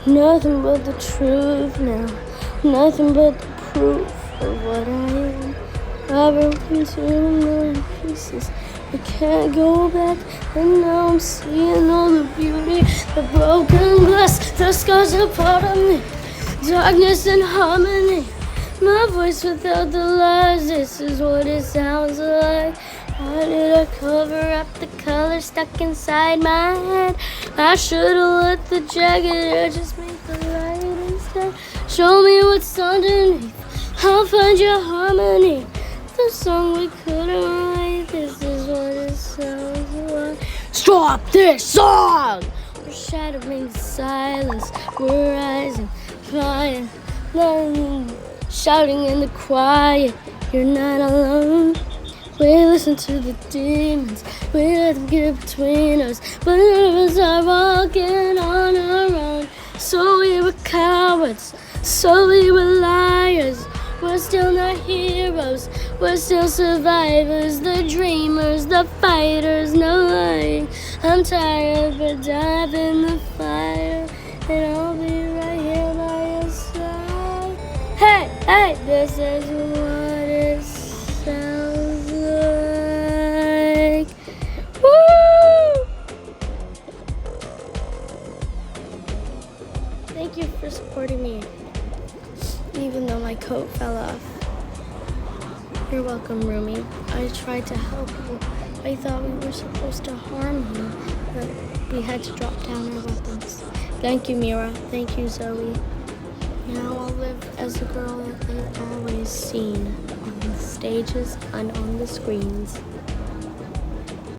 Nothing but the truth now. Nothing but the proof of what I am. I've broken to a million pieces. I can't go back, and now I'm seeing all the beauty. The broken glass, the scars are part of me. Darkness and harmony. My voice without the lies. This is what it sounds like. Why did I cover up the color stuck inside my head? I should've let the jagged edges make the light instead. Show me what's underneath. I'll find your harmony. The song we couldn't write. This is what it sounds like. Stop this song! We're shattering the silence. We're rising, flying, shouting in the quiet. You're not alone. We listen to the demons. We let them get between us. But none of us are walking on our own. So we were cowards. So we were liars. We're still not heroes. We're still survivors. The dreamers, the fighters, no lying. I'm tired, but dive in the fire. And I'll be right here by your side. Hey, hey, this is what it sounds like. Woo! Thank you for supporting me, even though my coat fell off. You're welcome, Rumi. I tried to help you. I thought we were supposed to harm you, but we had to drop down our weapons. Thank you, Mira. Thank you, Zoe. Now I'll live as the girl that they've always seen on the stages and on the screens.